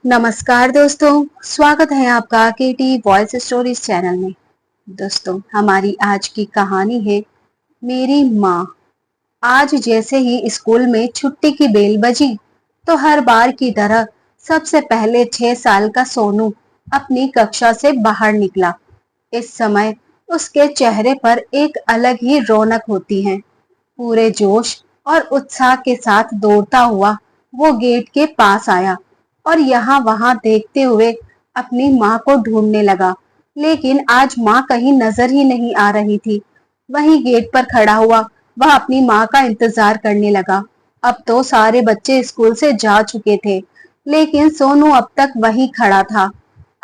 नमस्कार दोस्तों, स्वागत है आपका केटी वॉइस स्टोरीज चैनल में। दोस्तों, हमारी आज की कहानी है मेरी माँ। आज जैसे ही स्कूल में छुट्टी की बेल बजी, तो हर बार की तरह सबसे पहले 6 साल का सोनू अपनी कक्षा से बाहर निकला। इस समय उसके चेहरे पर एक अलग ही रौनक होती है। पूरे जोश और उत्साह के साथ दौड़ता हुआ वो गेट के पास आया और यहाँ वहां देखते हुए अपनी माँ को ढूंढने लगा। लेकिन आज माँ कहीं नजर ही नहीं आ रही थी। वहीं गेट पर खड़ा हुआ वह अपनी माँ का इंतजार करने लगा। अब तो सारे बच्चे स्कूल से जा चुके थे, लेकिन सोनू अब तक वहीं खड़ा था।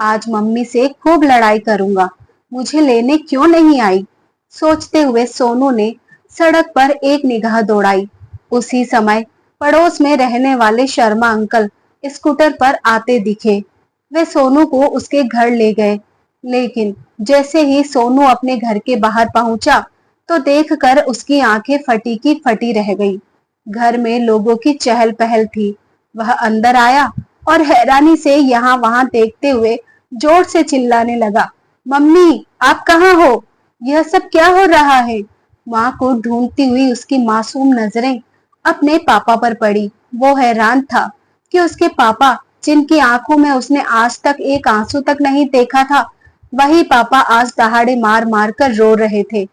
आज मम्मी से खूब लड़ाई करूंगा, मुझे लेने क्यों नहीं आई, सोचते हुए सोनू ने सड़क पर एक निगाह दौड़ाई। उसी समय पड़ोस में रहने वाले शर्मा अंकल स्कूटर पर आते दिखे। वे सोनू को उसके घर ले गए, लेकिन जैसे ही सोनू अपने घर के बाहर पहुंचा, तो देखकर उसकी आंखें फटी की फटी रह गई। घर में लोगों की चहल पहल थी। वह अंदर आया और हैरानी से यहाँ वहां देखते हुए जोर से चिल्लाने लगा, मम्मी आप कहाँ हो? यह सब क्या हो रहा है? माँ को ढूंढती हुई उसकी मासूम नजरें अपने पापा पर पड़ी। वो हैरान था कि उसके पापा, जिनकी आंखों में उसने आज तक एक आंसू तक नहीं देखा था, वही पापा आज दहाड़े मार मार कर रो रहे थे।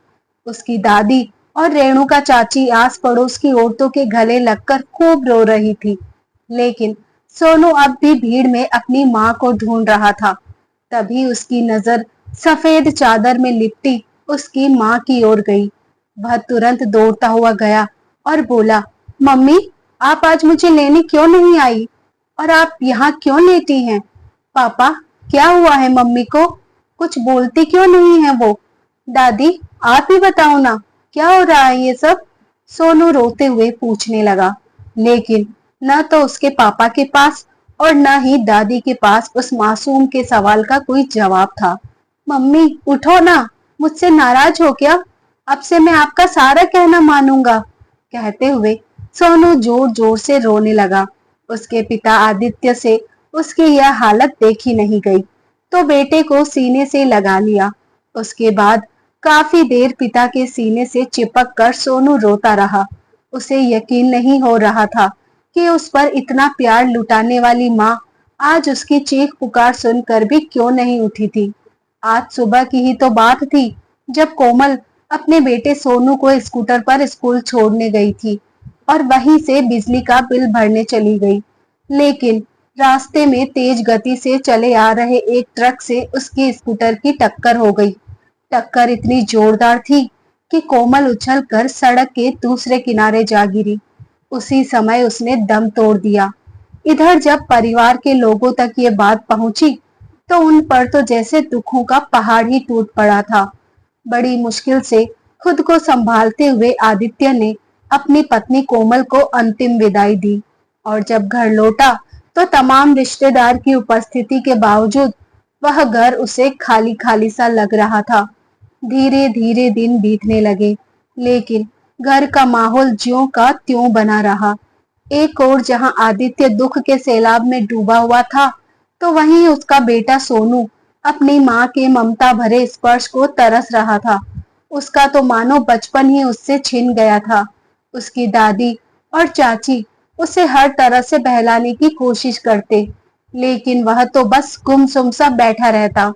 उसकी दादी और रेणुका चाची आस पड़ोस की औरतों के गले लगकर खूब रो रही थी। लेकिन सोनू अब भी भीड़ में अपनी माँ को ढूंढ रहा था। तभी उसकी नजर सफेद चादर में लिपटी उसकी माँ की ओर गई। वह तुरंत दौड़ता हुआ गया और बोला, मम्मी आप आज मुझे लेने क्यों नहीं आई? और आप यहाँ क्यों लेटी हैं? पापा क्या हुआ है मम्मी को? कुछ बोलती क्यों नहीं है वो? दादी आप ही बताओ ना, क्या हो रहा है ये सब? सोनू रोते हुए पूछने लगा। लेकिन न तो उसके पापा के पास और न ही दादी के पास उस मासूम के सवाल का कोई जवाब था। मम्मी उठो ना, मुझसे नाराज हो क्या? अब से मैं आपका सारा कहना मानूंगा, कहते हुए सोनू जोर जोर से रोने लगा। उसके पिता आदित्य से उसकी यह हालत देखी नहीं गई, तो बेटे को सीने से लगा लिया। उसके बाद काफी देर पिता के सीने से चिपक कर सोनू रोता रहा। उसे यकीन नहीं हो रहा था कि उस पर इतना प्यार लुटाने वाली माँ आज उसकी चीख पुकार सुनकर भी क्यों नहीं उठी थी। आज सुबह की ही तो बात थी, जब कोमल अपने बेटे सोनू को स्कूटर पर स्कूल छोड़ने गई थी और वहीं से बिजली का बिल भरने चली गई। लेकिन रास्ते में तेज गति से चले आ रहे एक ट्रक से उसकी स्कूटर की टक्कर हो गई। टक्कर इतनी जोरदार थी कि कोमल उछलकर सड़क के दूसरे किनारे जा गिरी। उसी समय उसने दम तोड़ दिया। इधर जब परिवार के लोगों तक ये बात पहुंची, तो उन पर तो जैसे दुखों का पहाड़ ही टूट पड़ा था। बड़ी मुश्किल से खुद को संभालते हुए आदित्य ने अपनी पत्नी कोमल को अंतिम विदाई दी और जब घर लौटा, तो तमाम रिश्तेदार की उपस्थिति के बावजूद वह घर उसे खाली खाली सा लग रहा था। धीरे धीरे दिन बीतने लगे, लेकिन घर का माहौल ज्यों का त्यों बना रहा। एक ओर जहां आदित्य दुख के सैलाब में डूबा हुआ था, तो वहीं उसका बेटा सोनू अपनी माँ के ममता भरे स्पर्श को तरस रहा था। उसका तो मानो बचपन ही उससे छिन गया था। उसकी दादी और चाची उसे हर तरह से बहलाने की कोशिश करते, लेकिन वह तो बस गुमसुम सा बैठा रहता।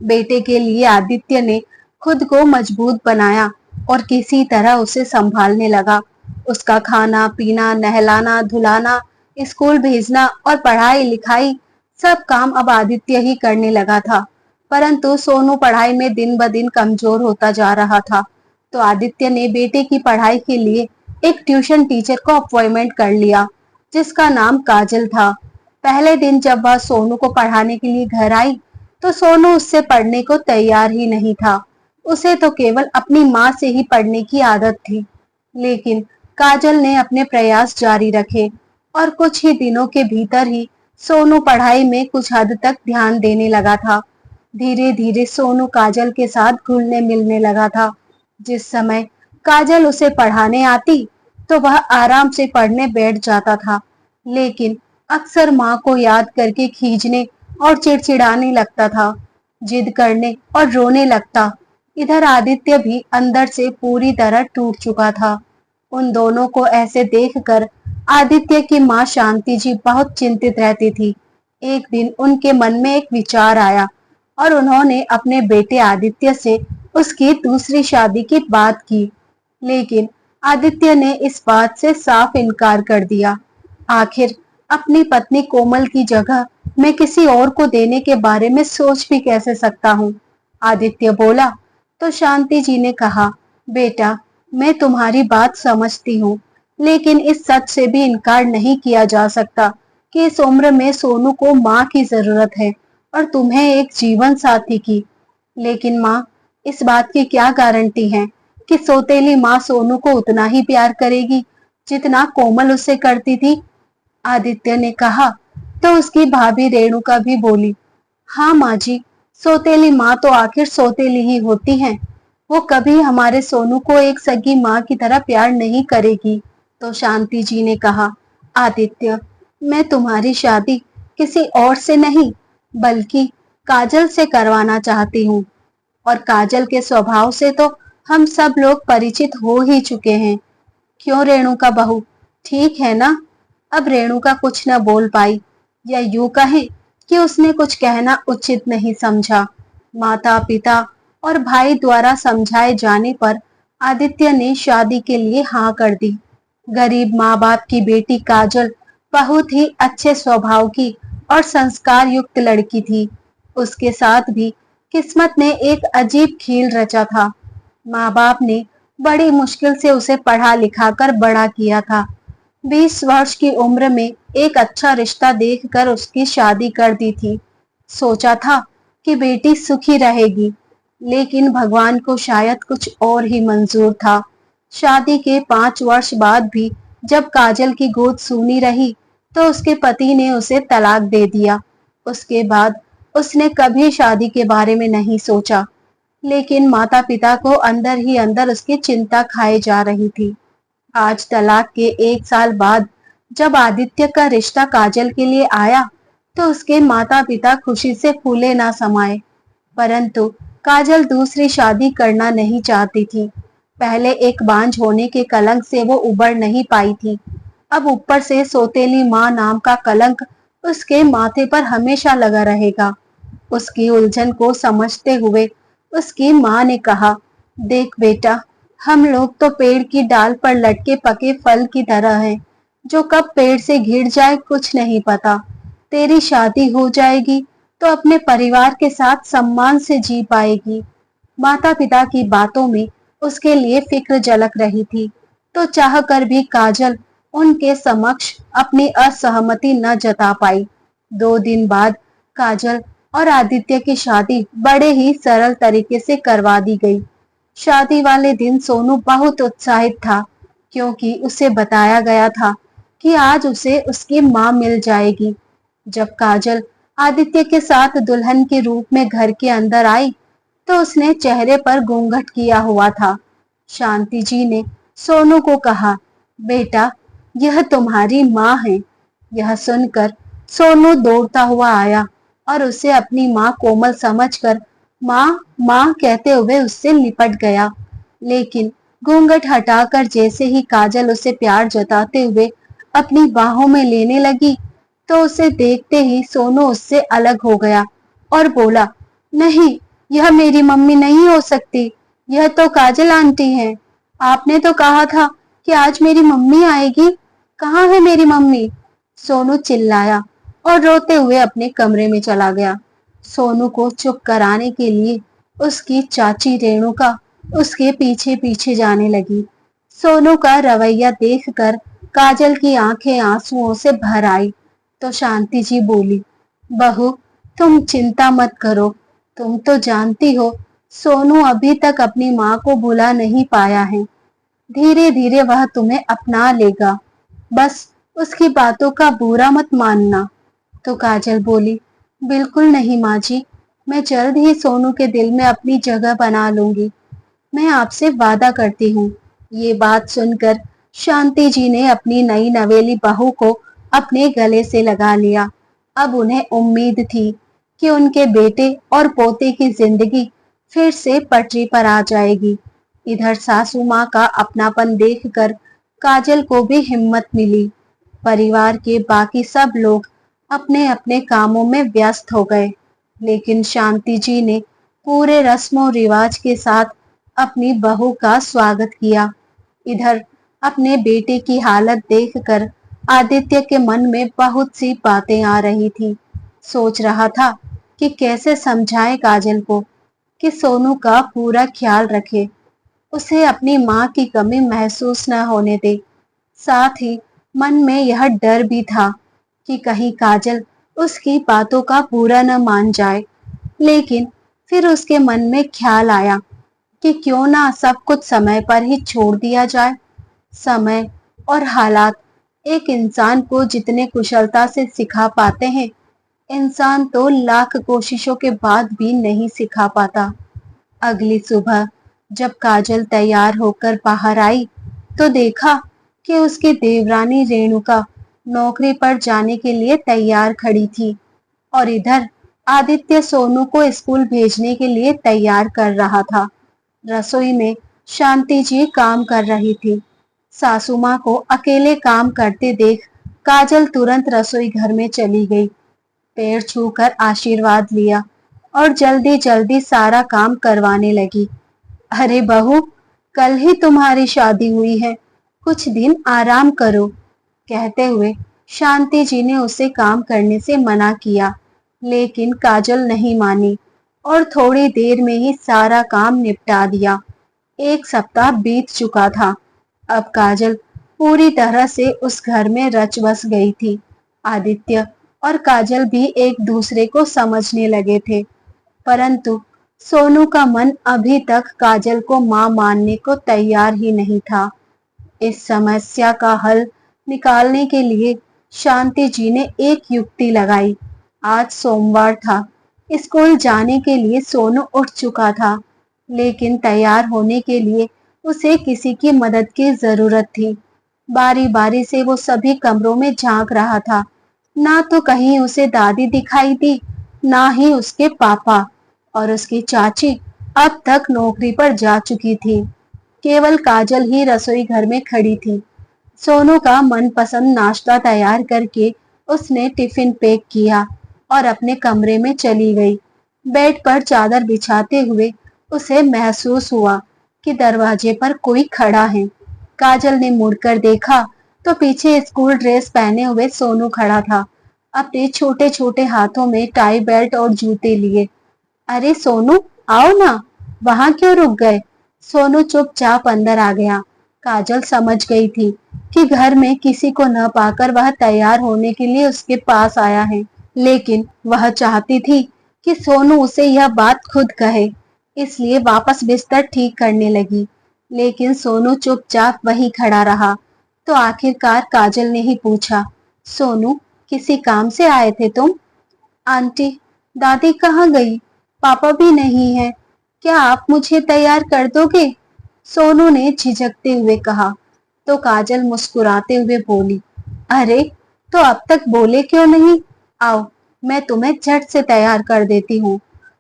बेटे के लिए आदित्य ने खुद को मजबूत बनाया और किसी तरह उसे संभालने लगा। उसका खाना पीना, नहलाना धुलाना, स्कूल भेजना और पढ़ाई लिखाई, सब काम अब आदित्य ही करने लगा था। परंतु सोनू पढ़ाई में दिन ब दिन कमजोर होता जा रहा था, तो आदित्य ने बेटे की पढ़ाई के लिए एक ट्यूशन टीचर को अपॉइंटमेंट कर लिया, जिसका नाम काजल था। पहले दिन जब वह सोनू को पढ़ाने के लिए घर आई, तो सोनू उससे पढ़ने को तैयार ही नहीं था। उसे तो केवल अपनी माँ से ही पढ़ने की आदत थी। लेकिन काजल ने अपने प्रयास जारी रखे और कुछ ही दिनों के भीतर ही सोनू पढ़ाई में कुछ हद तक ध्यान देने लगा था। धीरे धीरे सोनू काजल के साथ घुलने मिलने लगा था। जिस समय काजल उसे पढ़ाने आती, तो वह आराम से पढ़ने बैठ जाता था। लेकिन अक्सर माँ को याद करके खींचने और चिड़चिड़ाने लगता था, जिद करने और रोने लगता। इधर आदित्य भी अंदर से पूरी तरह टूट चुका था। उन दोनों को ऐसे देखकर आदित्य की माँ शांति जी बहुत चिंतित रहती थी। एक दिन उनके मन में एक विचार आया और उन्होंने अपने बेटे आदित्य से उसकी दूसरी शादी की बात की। लेकिन आदित्य ने इस बात से साफ इनकार कर दिया। आखिर अपनी पत्नी कोमल की जगह मैं किसी और को देने के बारे में सोच भी कैसे सकता हूँ? आदित्य बोला। तो शांति जी ने कहा, बेटा, मैं तुम्हारी बात समझती हूँ, लेकिन इस सच से भी इनकार नहीं किया जा सकता कि इस उम्र में सोनू को माँ की जरूरत है और तुम्हें एक जीवन साथी की। लेकिन माँ, इस बात की क्या गारंटी है कि सौतेली माँ सोनू को उतना ही प्यार करेगी जितना कोमल उससे करती थी? आदित्य ने कहा। तो उसकी भाभी रेणुका भी बोली, हाँ माँ जी, सौतेली माँ तो आखिर सौतेली ही होती है। वो कभी हमारे सोनू को एक सगी माँ की तरह प्यार नहीं करेगी। तो शांति जी ने कहा, आदित्य, मैं तुम्हारी शादी किसी और से नहीं बल्कि काजल से करवाना चाहती हूँ। और काजल के स्वभाव से तो हम सब लोग परिचित हो ही चुके हैं। क्यों रेणुका बहू, ठीक है ना? अब रेणुका कुछ न बोल पाई, या यूं कहें कि उसने कुछ कहना उचित नहीं समझा। माता पिता और भाई द्वारा समझाए जाने पर आदित्य ने शादी के लिए हाँ कर दी। गरीब माँ बाप की बेटी काजल बहुत ही अच्छे स्वभाव की और संस्कार युक्त लड़की थी। उसके साथ भी किस्मत ने एक अजीब खेल रचा था। माँ बाप ने बड़ी मुश्किल से उसे पढ़ा लिखा कर बड़ा किया था। 20 वर्ष की उम्र में एक अच्छा रिश्ता देखकर उसकी शादी कर दी थी। सोचा था कि बेटी सुखी रहेगी, लेकिन भगवान को शायद कुछ और ही मंजूर था। शादी के 5 वर्ष बाद भी जब काजल की गोद सूनी रही, तो उसके पति ने उसे तलाक दे दिया। उसके बाद उसने कभी शादी के बारे में नहीं सोचा, लेकिन माता पिता को अंदर ही अंदर उसकी चिंता खाए जा रही थी। आज तलाक के 1 साल बाद जब आदित्य का रिश्ता काजल के लिए आया, तो उसके माता पिता खुशी से फूले ना समाये। परंतु काजल दूसरी शादी करना नहीं चाहती थी। पहले एक बांझ होने के कलंक से वो उबर नहीं पाई थी। अब ऊपर से सौतेली माँ नाम का कलंक उसके माथे पर हमेशा लगा रहेगा। उसकी उलझन को समझते हुए उसकी माँ ने कहा, देख बेटा, हम लोग तो पेड़ की डाल पर लटके पके फल की तरह हैं, जो कब पेड़ से गिर जाए कुछ नहीं पता। तेरी शादी हो जाएगी तो अपने परिवार के साथ सम्मान से जी पाएगी। माता पिता की बातों में उसके लिए फिक्र झलक रही थी, तो चाह कर भी काजल उनके समक्ष अपनी असहमति न जता पाई। 2 दिन बाद काजल और आदित्य की शादी बड़े ही सरल तरीके से करवा दी गई। शादी वाले दिन सोनू बहुत उत्साहित था, क्योंकि उसे बताया गया था कि आज उसे उसकी माँ मिल जाएगी। जब काजल आदित्य के साथ दुल्हन के रूप में घर के अंदर आई, तो उसने चेहरे पर घूंघट किया हुआ था। शांति जी ने सोनू को कहा, बेटा, यह तुम्हारी माँ है। यह सुनकर सोनू दौड़ता हुआ आया और उसे अपनी माँ कोमल समझकर माँ माँ कहते हुए उससे लिपट गया। लेकिन घूंघट हटाकर जैसे ही काजल उसे प्यार जताते हुए अपनी बाहों में लेने लगी, तो उसे देखते ही सोनू उससे अलग हो गया और बोला, नहीं, यह मेरी मम्मी नहीं हो सकती, यह तो काजल आंटी है। आपने तो कहा था कि आज मेरी मम्मी आएगी, कहाँ है मेरी मम्मी? सोनू चिल्लाया और रोते हुए अपने कमरे में चला गया। सोनू को चुप कराने के लिए उसकी चाची रेणुका उसके पीछे पीछे जाने लगी। सोनू का रवैया देखकर काजल की आंखें आंसुओं से भर आई। तो शांति जी बोली, बहू, तुम चिंता मत करो। तुम तो जानती हो सोनू अभी तक अपनी माँ को भुला नहीं पाया है। धीरे धीरे वह तुम्हें अपना लेगा। बस उसकी बातों का बुरा मत मानना। तो काजल बोली, बिल्कुल नहीं माँ जी, मैं जल्द ही सोनू के दिल में अपनी जगह बना लूंगी। मैं आपसे वादा करती हूँ। ये बात सुनकर शांति जी ने अपनी नई नवेली बहू को अपने गले से लगा लिया। अब उन्हें उम्मीद थी कि उनके बेटे और पोते की जिंदगी फिर से पटरी पर आ जाएगी। इधर सासू माँ का अपनापन देखकर काजल को भी हिम्मत मिली। परिवार के बाकी सब लोग अपने अपने कामों में व्यस्त हो गए, लेकिन शांति जी ने पूरे रस्मों रिवाज के साथ अपनी बहू का स्वागत किया। इधर अपने बेटे की हालत देखकर आदित्य के मन में बहुत सी बातें आ रही थी। सोच रहा था कि कैसे समझाए काजल को कि सोनू का पूरा ख्याल रखे, उसे अपनी माँ की कमी महसूस न होने दे। साथ ही मन में यह डर भी था कि कहीं काजल उसकी बातों का बुरा न मान जाए। लेकिन फिर उसके मन में ख्याल आया कि क्यों ना सब कुछ समय पर ही छोड़ दिया जाए। समय और हालात एक इंसान को जितने कुशलता से सिखा पाते हैं, इंसान तो लाख कोशिशों के बाद भी नहीं सिखा पाता। अगली सुबह जब काजल तैयार होकर बाहर आई तो देखा कि उसकी देवरानी रेणुका नौकरी पर जाने के लिए तैयार खड़ी थी और इधर आदित्य सोनू को स्कूल भेजने के लिए तैयार कर रहा था। रसोई में शांति जी काम कर रही थी। सासू माँ को अकेले काम करते देख काजल तुरंत रसोई घर में चली गई, पैर छूकर आशीर्वाद लिया और जल्दी जल्दी सारा काम करवाने लगी। अरे बहू, कल ही तुम्हारी शादी हुई है, कुछ दिन आराम करो, कहते हुए शांति जी ने उसे काम करने से मना किया। लेकिन काजल नहीं मानी और थोड़ी देर में ही सारा काम निपटा दिया। एक सप्ताह बीत चुका था। अब काजल पूरी तरह से उस घर में रच बस गई थी। आदित्य और काजल भी एक दूसरे को समझने लगे थे, परंतु सोनू का मन अभी तक काजल को मां मानने को तैयार ही नहीं था। इस समस्या का हल निकालने के लिए शांति जी ने एक युक्ति लगाई। आज सोमवार था। स्कूल जाने के लिए सोनू उठ चुका था, लेकिन तैयार होने के लिए उसे किसी की मदद की जरूरत थी। बारी बारी से वो सभी कमरों में झांक रहा था। ना तो कहीं उसे दादी दिखाई दी, ना ही उसके पापा, और उसकी चाची अब तक नौकरी पर जा चुकी थी। केवल काजल ही रसोई घर में खड़ी थी। सोनू का मनपसंद नाश्ता तैयार करके उसने टिफिन पैक किया और अपने कमरे में चली गई। बेड पर चादर बिछाते हुए उसे महसूस हुआ कि दरवाजे पर कोई खड़ा है। काजल ने मुड़कर देखा तो पीछे स्कूल ड्रेस पहने हुए सोनू खड़ा था, अपने छोटे छोटे हाथों में टाई बेल्ट और जूते लिए। अरे सोनू, आओ ना, वहां क्यों रुक गए? सोनू चुपचाप अंदर आ गया। काजल समझ गई थी कि घर में किसी को न पाकर वह तैयार होने के लिए उसके पास आया है, लेकिन वह चाहती थी कि सोनू उसे यह बात खुद कहे, इसलिए वापस बिस्तर ठीक करने लगी। लेकिन सोनू चुपचाप वहीं खड़ा रहा। तो आखिरकार काजल ने ही पूछा, सोनू, किसी काम से आए थे तुम? आंटी, दादी कहाँ गई? पापा भी नहीं है, क्या आप मुझे तैयार कर दोगे? सोनू ने झिझकते हुए कहा। तो काजल मुस्कुराते हुए बोली, अरे, तो अब तक बोले क्यों नहीं? आओ, मैं तुम्हें झट से तैयार कर देती हूँ।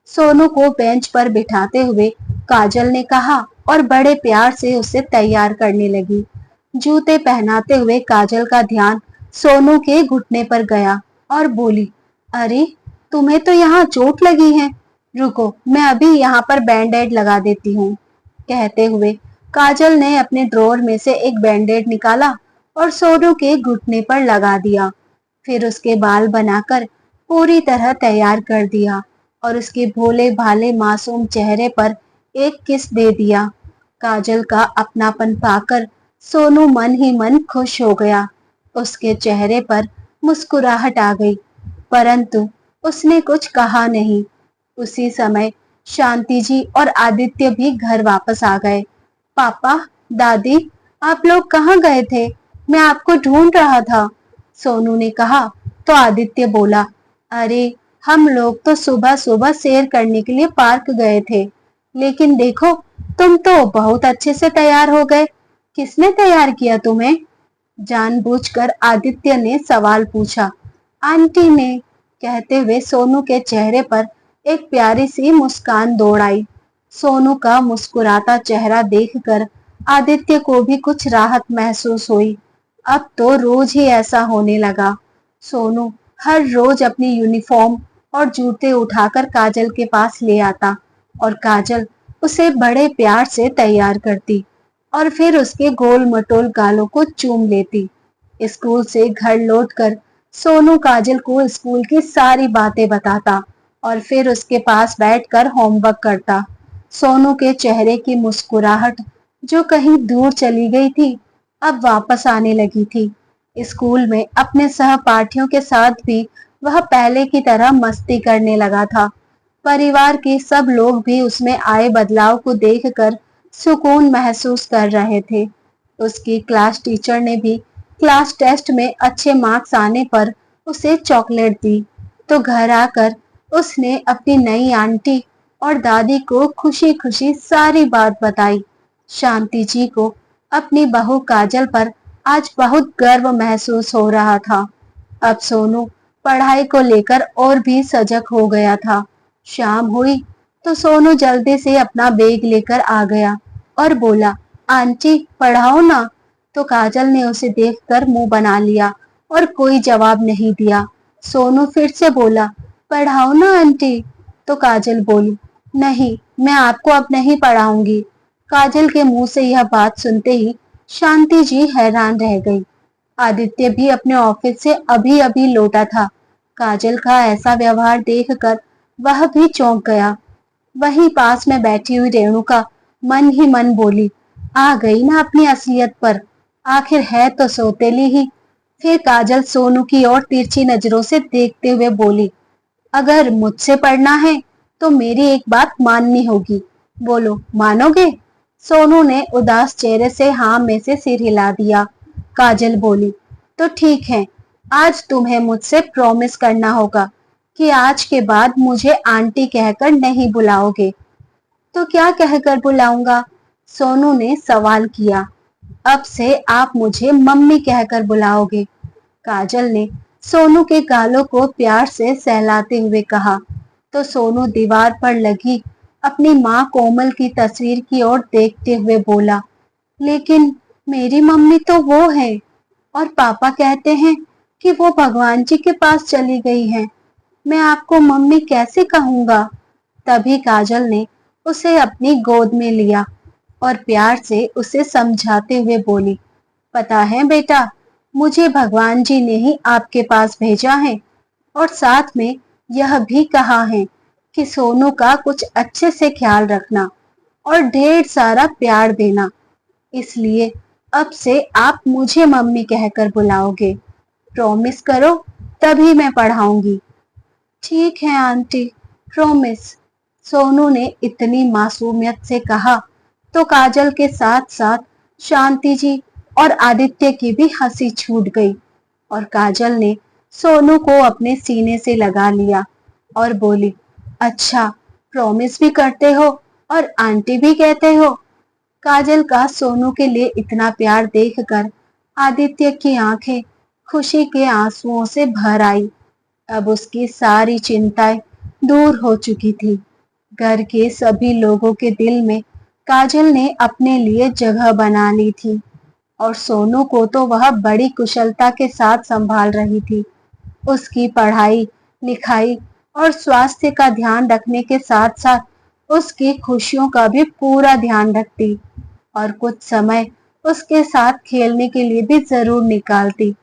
सोनू को बेंच पर बिठाते हुए काजल ने कहा और बड़े प्यार से उसे तैयार करने लगी। जूते पहनाते हुए काजल का ध्यान सोनू के घुटने पर गया और बोली, अरे, तुम्हें तो यहाँ चोट लगी है, रुको, मैं अभी यहाँ पर बैंडेड लगा देती हूँ। कहते हुए काजल ने अपने ड्रॉर में से एक बैंडेड निकाला और सोनू के घुटने पर लगा दिया। फिर उसके बाल बनाकर पूरी तरह तैयार कर दिया और उसके भोले भाले मासूम चेहरे पर एक किस दे दिया। काजल का अपनापन पाकर सोनू मन ही मन खुश हो गया। उसके चेहरे पर मुस्कुराहट आ गई, परंतु उसने कुछ कहा नहीं। उसी समय शांति जी और आदित्य भी घर वापस आ गए। पापा, दादी, आप लोग कहाँ गए थे? मैं आपको ढूंढ रहा था, सोनू ने कहा। तो आदित्य बोला, अरे, हम लोग तो सुबह सुबह सैर करने के लिए पार्क गए थे, लेकिन देखो, तुम तो बहुत अच्छे से तैयार हो गए। किसने तैयार किया तुम्हें? जानबूझकर आदित्य ने सवाल पूछा। आंटी ने, कहते हुए सोनू के चेहरे पर एक प्यारी सी मुस्कान दौड़ आई। सोनू का मुस्कुराता चेहरा देखकर आदित्य को भी कुछ राहत महसूस हुई। अब तो रोज ही ऐसा होने लगा। सोनू हर रोज अपनी यूनिफॉर्म और जूते उठाकर काजल के पास ले आता और काजल उसे बड़े प्यार से तैयार करती और फिर उसके गोल मटोल गालों को चूम लेती। स्कूल से घर लौटकर सोनू काजल को स्कूल की सारी बातें बताता और फिर उसके पास बैठकर होमवर्क करता। सोनू के चेहरे की मुस्कुराहट जो कहीं दूर चली गई थी, अब वापस आने लगी थी। स्कूल में अपने सहपाठियों के साथ भी वह पहले की तरह मस्ती करने लगा था। परिवार के सब लोग भी उसमें आए बदलाव को देखकर सुकून महसूस कर रहे थे। उसकी क्लास टीचर ने भी क्लास टेस्ट में अच्छे मार्क्स आने पर उसे चॉकलेट दी, तो घर आकर उसने अपनी नई आंटी और दादी को खुशी खुशी सारी बात बताई। शांति जी को अपनी बहू काजल पर आज बहुत गर्व महसूस हो रहा था। अब सोनू पढ़ाई को लेकर और भी सजग हो गया था। शाम हुई तो सोनू जल्दी से अपना बैग लेकर आ गया और बोला, आंटी पढ़ाओ ना। तो काजल ने उसे देखकर मुंह बना लिया और कोई जवाब नहीं दिया। सोनू फिर से बोला, पढ़ाओ ना आंटी। तो काजल बोली, नहीं, मैं आपको अब नहीं पढ़ाऊंगी। काजल के मुंह से यह बात सुनते ही शांति जी हैरान रह गई। आदित्य भी अपने ऑफिस से अभी अभी लौटा था। काजल का ऐसा व्यवहार देखकर वह भी चौंक गया। वहीं पास में बैठी हुई रेणुका मन ही मन बोली, आ गई ना अपनी असलियत पर, आखिर है तो सौतेली ही। फिर काजल सोनू की ओर तिरछी नजरों से देखते हुए बोली, अगर मुझसे पढ़ना है तो मेरी एक बात माननी होगी, बोलो मानोगे? सोनू ने उदास चेहरे से हाँ में से सिर हिला दिया। काजल बोली, तो ठीक है, आज तुम्हें मुझसे प्रॉमिस करना होगा कि आज के बाद मुझे आंटी कहकर नहीं बुलाओगे। तो क्या कहकर बुलाऊंगा? सोनू ने सवाल किया। अब से आप मुझे मम्मी कहकर बुलाओगे, काजल ने सोनू के गालों को प्यार से सहलाते हुए कहा। तो सोनू दीवार पर लगी अपनी माँ कोमल की तस्वीर की ओर देखते हुए बोला, लेकिन मेरी मम्मी तो वो है और पापा कहते हैं कि वो भगवान जी के पास चली गई हैं। मैं आपको मम्मी कैसे कहूंगा? तभी काजल ने उसे अपनी गोद में लिया और प्यार से उसे समझाते हुए बोली, पता है बेटा, मुझे भगवान जी ने ही आपके पास भेजा है और साथ में यह भी कहा है कि सोनू का कुछ अच्छे से ख्याल रखना और ढेर सारा प्यार देना। इसलिए अब से आप मुझे मम्मी कहकर बुलाओगे। प्रॉमिस करो, तभी मैं पढ़ाऊंगी। ठीक है आंटी, प्रॉमिस। सोनू ने इतनी मासूमियत से कहा तो काजल के साथ साथ शांति जी और आदित्य की भी हंसी छूट गई और काजल ने सोनू को अपने सीने से लगा लिया और बोली, अच्छा, प्रॉमिस भी करते हो और आंटी भी कहते हो। काजल का सोनू के लिए इतना प्यार देखकर आदित्य की आंखें खुशी के आंसुओं से भर आई। अब उसकी सारी चिंताएं दूर हो चुकी थी। घर के सभी लोगों के दिल में काजल ने अपने लिए जगह बना ली थी और सोनू को तो वह बड़ी कुशलता के साथ संभाल रही थी। उसकी पढ़ाई लिखाई और स्वास्थ्य का ध्यान रखने के साथ साथ उसकी खुशियों का भी पूरा ध्यान रखती और कुछ समय उसके साथ खेलने के लिए भी जरूर निकालती।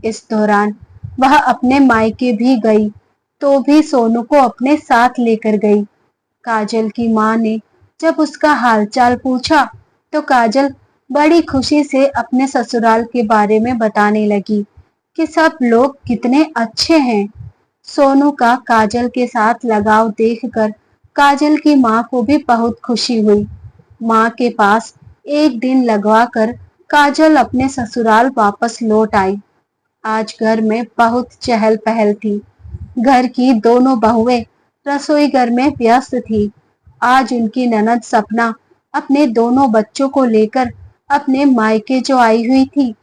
इस दौरान वह अपने मायके भी गई तो भी सोनू को अपने साथ लेकर गई। काजल की माँ ने जब उसका हालचाल पूछा तो काजल बड़ी खुशी से अपने ससुराल के बारे में बताने लगी कि सब लोग कितने अच्छे हैं। सोनू का काजल के साथ लगाव देखकर काजल की माँ को भी बहुत खुशी हुई। माँ के पास एक दिन लगवाकर काजल अपने ससुराल वापस लौट आई। आज घर में बहुत चहल पहल थी। घर की दोनों बहुएं रसोई घर में व्यस्त थी। आज उनकी ननद सपना अपने दोनों बच्चों को लेकर अपने मायके जो आई हुई थी,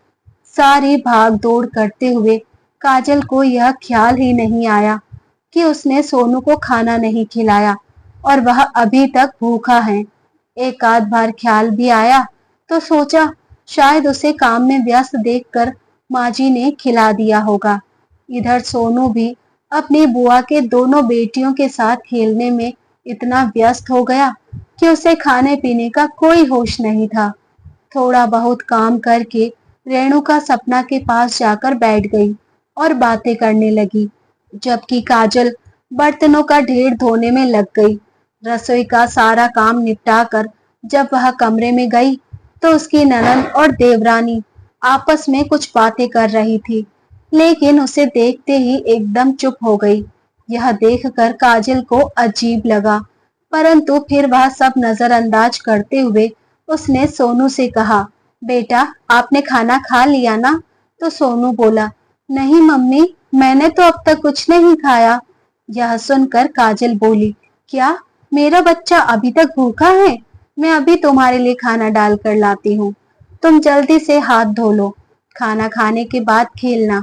सारी भाग दौड़ करते हुए काजल को यह ख्याल ही नहीं आया कि उसने सोनू को खाना नहीं खिलाया और वह अभी तक भूखा है। एक आध बार ख्याल भी आया तो सोचा शायद उसे काम में व्यस्त देखकर माँ जी ने खिला दिया होगा। इधर सोनू भी अपनी बुआ के दोनों बेटियों के साथ खेलने में इतना व्यस्त हो गया कि उसे खाने पीने का कोई होश नहीं था। थोड़ा बहुत काम करके रेणुका सपना के पास जाकर बैठ गई और बातें करने लगी, जबकि काजल बर्तनों का ढेर धोने में लग गई। रसोई का सारा काम निपटाकर जब वह कमरे में गई तो उसकी ननद और देवरानी आपस में कुछ बातें कर रही थी, लेकिन उसे देखते ही एकदम चुप हो गई। यह देखकर काजल को अजीब लगा, परंतु फिर वह सब नजरअंदाज करते हुए उसने सोनू से कहा, बेटा आपने खाना खा लिया ना? तो सोनू बोला, नहीं मम्मी, मैंने तो अब तक कुछ नहीं खाया। यह सुनकर काजल बोली, क्या मेरा बच्चा अभी तक भूखा है? मैं अभी तुम्हारे लिए खाना डाल कर लाती हूँ। तुम जल्दी से हाथ धो लो, खाना खाने के बाद खेलना।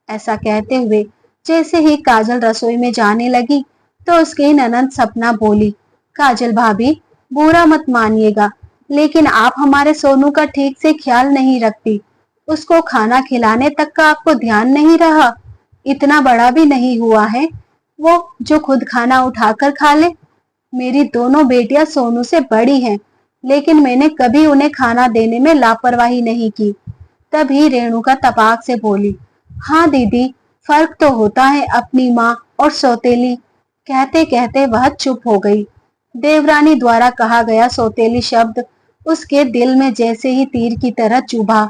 ऐसा कहते हुए जैसे ही काजल रसोई में जाने लगी तो उसकी ननद सपना बोली, काजल भाभी, बुरा मत मानिएगा, लेकिन आप हमारे सोनू का ठीक से ख्याल नहीं रखती। उसको खाना खिलाने तक का आपको ध्यान नहीं रहा। इतना बड़ा भी नहीं हुआ है वो जो खुद खाना उठाकर खा ले। मेरी दोनों बेटियां सोनू से बड़ी हैं, लेकिन मैंने कभी उन्हें खाना देने में लापरवाही नहीं की। तभी रेणुका तपाक से बोली, हाँ दीदी, फर्क तो होता है अपनी माँ और सौतेली। कहते कहते वह चुप हो गई। देवरानी द्वारा कहा गया सौतेली शब्द उसके दिल में जैसे ही तीर की तरह चुभा,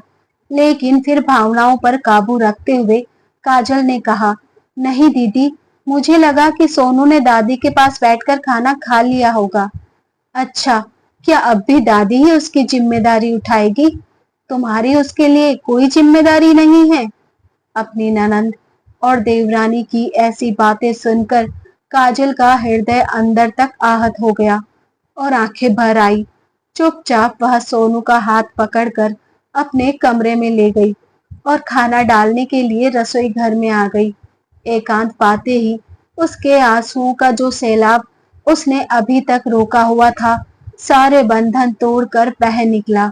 लेकिन फिर भावनाओं पर काबू रखते हुए काजल ने कहा, नहीं दीदी, मुझे लगा कि सोनू ने दादी के पास बैठकर खाना खा लिया होगा। अच्छा, क्या अब भी दादी ही उसकी जिम्मेदारी उठाएगी? तुम्हारी उसके लिए कोई जिम्मेदारी नहीं है? अपनी ननंद और देवरानी की ऐसी बातें सुनकर काजल का हृदय अंदर तक आहत हो गया और आंखें भर आई। चुपचाप वह सोनू का हाथ पकड़कर अपने कमरे में ले गई और खाना डालने के लिए रसोई घर में आ गई। एकांत पाते ही उसके आंसुओं का जो सैलाब उसने अभी तक रोका हुआ था, सारे बंधन तोड़कर बह निकला।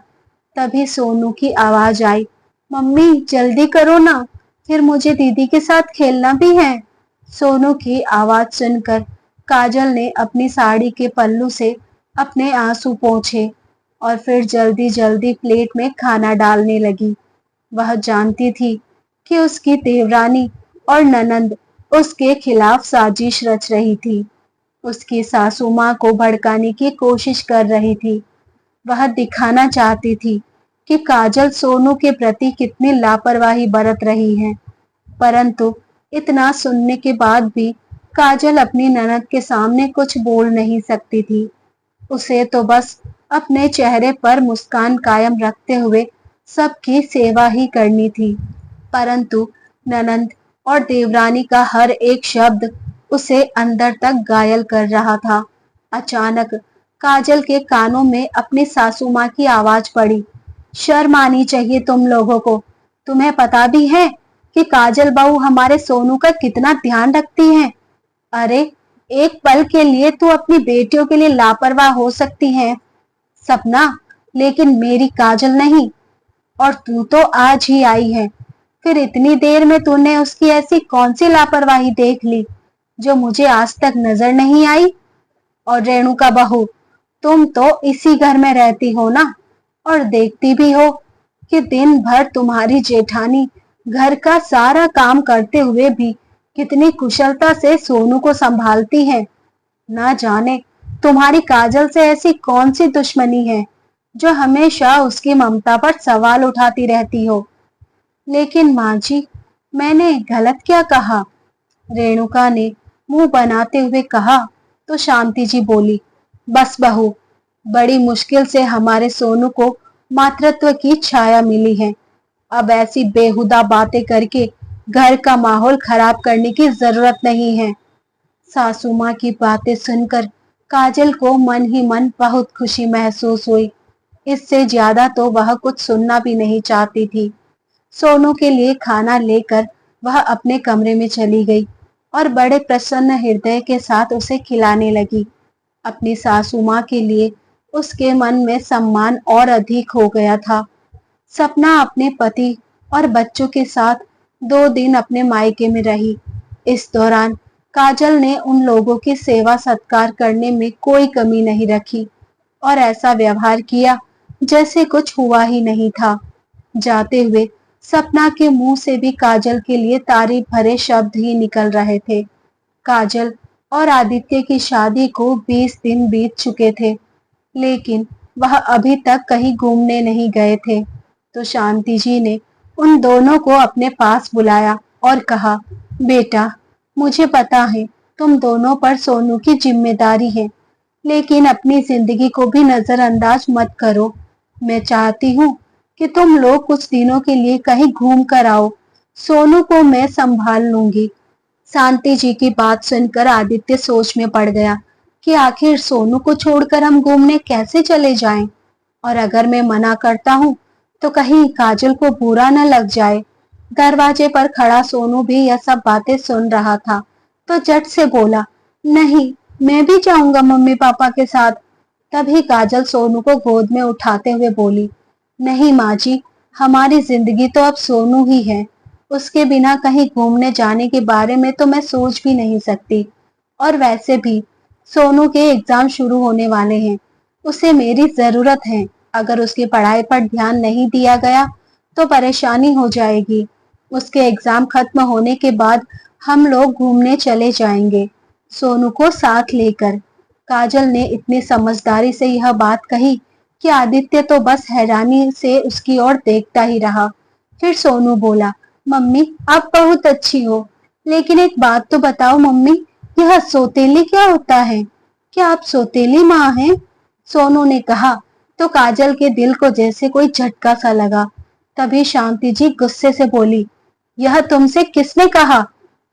तभी सोनू की आवाज आई, मम्मी जल्दी करो ना, फिर मुझे दीदी के साथ खेलना भी है। सोनू की आवाज सुनकर काजल ने अपनी साड़ी के पल्लू से अपने आंसू पोंछे और फिर जल्दी जल्दी प्लेट में खाना डालने लगी। वह जानती थी कि उसकी देवरानी और ननंद उसके खिलाफ साजिश रच रही थी, उसकी सासू माँ को भड़काने की कोशिश कर रही थी। वह दिखाना चाहती थी कि काजल सोनू के प्रति कितनी लापरवाही बरत रही है, परंतु इतना सुनने के बाद भी काजल अपनी ननद के सामने कुछ बोल नहीं सकती थी। उसे तो बस अपने चेहरे पर मुस्कान कायम रखते हुए सबकी सेवा ही करनी थी, परंतु ननंद और देवरानी का हर एक शब्द उसे अंदर तक घायल कर रहा था। अचानक काजल के कानों में अपनी सासू माँ की आवाज पड़ी, शर्म आनी चाहिए तुम लोगों को। तुम्हें पता भी है कि काजल बहू हमारे सोनू का कितना ध्यान रखती है। अरे, एक पल के लिए तू अपनी बेटियों के लिए लापरवाह हो सकती है सपना, लेकिन मेरी काजल नहीं। और तू तो आज ही आई है, फिर इतनी देर में तूने उसकी ऐसी कौन सी लापरवाही देख ली जो मुझे आज तक नजर नहीं आई? और रेणुका बहू, तुम तो इसी घर में रहती हो ना, और देखती भी हो कि दिन भर तुम्हारी जेठानी घर का सारा काम करते हुए भी कितनी कुशलता से सोनू को संभालती है। ना जाने तुम्हारी काजल से ऐसी कौन सी दुश्मनी है जो हमेशा उसकी ममता पर सवाल उठाती रहती हो। लेकिन माँ जी, मैंने गलत क्या कहा? रेणुका ने मुंह बनाते हुए कहा तो शांति जी बोली, बस बहू, बड़ी मुश्किल से हमारे सोनू को मातृत्व की छाया मिली है। अब ऐसी बेहुदा बातें करके घर का माहौल खराब करने की जरूरत नहीं है। सासू माँ की बातें सुनकर काजल को मन ही मन बहुत खुशी महसूस हुई। इससे ज्यादा तो वह कुछ सुनना भी नहीं चाहती थी। सोनू के लिए खाना लेकर वह अपने कमरे में चली गई और बड़े प्रसन्न हृदय के साथ उसे खिलाने लगी। अपनी सासू माँ के लिए उसके मन में सम्मान और अधिक हो गया था। सपना अपने पति और बच्चों के साथ 2 दिन अपने मायके में रही। इस दौरान काजल ने उन लोगों की सेवा सत्कार करने में कोई कमी नहीं रखी और ऐसा व्यवहार किया जैसे कुछ हुआ ही नहीं था। जाते हुए सपना के मुंह से भी काजल के लिए तारीफ भरे शब्द ही निकल रहे थे। काजल और आदित्य की शादी को 20 दिन बीत चुके थे, लेकिन वह अभी तक कहीं घूमने नहीं गए थे। तो शांति जी ने उन दोनों को अपने पास बुलाया और कहा, बेटा, मुझे पता है तुम दोनों पर सोनू की जिम्मेदारी है, लेकिन अपनी जिंदगी को भी नजरअंदाज मत करो। मैं चाहती हूँ कि तुम लोग कुछ दिनों के लिए कहीं घूम कर आओ। सोनू को मैं संभाल लूंगी। शांति जी की बात सुनकर आदित्य सोच में पड़ गया कि आखिर सोनू को छोड़कर हम घूमने कैसे चले जाएं? और अगर मैं मना करता हूँ तो कहीं काजल को बुरा न लग जाए। दरवाजे पर खड़ा सोनू भी यह सब बातें सुन रहा था, तो झट से बोला, नहीं, मैं भी जाऊंगा मम्मी पापा के साथ। तभी काजल सोनू को गोद में उठाते हुए बोली, नहीं माँ जी, हमारी जिंदगी तो अब सोनू ही है। उसके बिना कहीं घूमने जाने के बारे में तो मैं सोच भी नहीं सकती। और वैसे भी सोनू के एग्जाम शुरू होने वाले हैं, उसे मेरी जरूरत है। अगर उसकी पढ़ाई पर ध्यान नहीं दिया गया तो परेशानी हो जाएगी। उसके एग्जाम खत्म होने के बाद हम लोग घूमने चले जाएंगे, सोनू को साथ लेकर। काजल ने इतनी समझदारी से यह बात कही कि आदित्य तो बस हैरानी से उसकी ओर देखता ही रहा। फिर सोनू बोला, मम्मी, आप बहुत अच्छी हो, लेकिन एक बात तो बताओ मम्मी, यह सौतेली क्या होता है? क्या आप सौतेली माँ हैं? सोनू ने कहा तो काजल के दिल को जैसे कोई झटका सा लगा। तभी शांति जी गुस्से से बोली, यह तुमसे किसने कहा?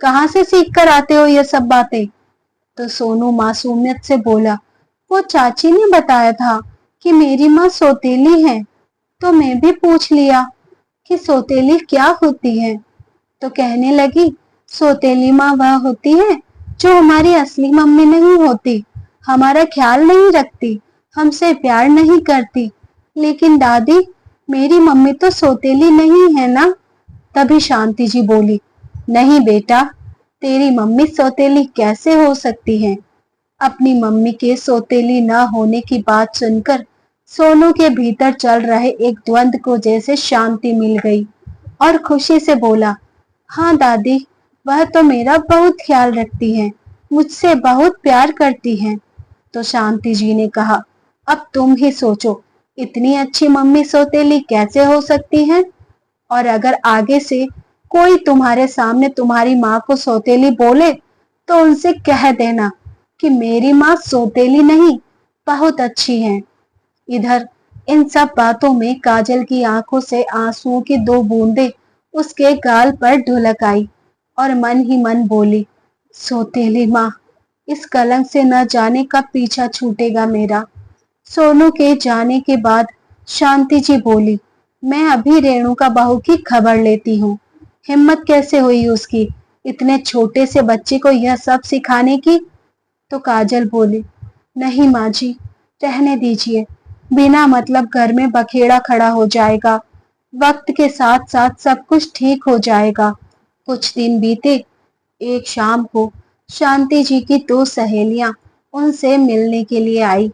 कहाँ से सीख कर आते हो ये सब बातें? तो सोनू मासूमियत से बोला, वो चाची ने बताया था कि मेरी माँ सौतेली है, तो मैं भी पूछ लिया कि सौतेली क्या होती है। तो कहने लगी, सौतेली माँ वह होती है जो हमारी असली मम्मी नहीं होती, हमारा ख्याल नहीं रखती, हमसे प्यार नहीं करती। लेकिन दादी, मेरी मम्मी तो सौतेली नहीं है ना? तभी शांति जी बोली, नहीं बेटा, तेरी मम्मी सौतेली कैसे हो सकती है? अपनी मम्मी के सौतेली न होने की बात सुनकर सोनू के भीतर चल रहे एक द्वंद को जैसे शांति मिल गई और खुशी से बोला, हाँ दादी, वह तो मेरा बहुत ख्याल रखती है, मुझसे बहुत प्यार करती है। तो शांति जी ने कहा, अब तुम ही सोचो, इतनी अच्छी मम्मी सौतेली कैसे हो सकती है? और अगर आगे से कोई तुम्हारे सामने तुम्हारी माँ को सौतेली बोले तो उनसे कह देना कि मेरी माँ सौतेली नहीं, बहुत अच्छी है। इधर इन सब बातों में काजल की आंखों से आंसुओं की 2 बूंदें उसके गाल पर ढुलक आई और मन ही मन बोली, सौतेली माँ, इस कलंक से न जाने कब पीछा छूटेगा मेरा। सोनू के जाने के बाद शांति जी बोली, मैं अभी रेणुका बहू की खबर लेती हूँ। हिम्मत कैसे हुई उसकी इतने छोटे से बच्चे को यह सब सिखाने की? तो काजल बोली, नहीं माँ जी, रहने दीजिए, बिना मतलब घर में बखेड़ा खड़ा हो जाएगा। वक्त के साथ साथ सब कुछ ठीक हो जाएगा। कुछ दिन बीते। एक शाम को शांति जी की 2 सहेलियां उनसे मिलने के लिए आई।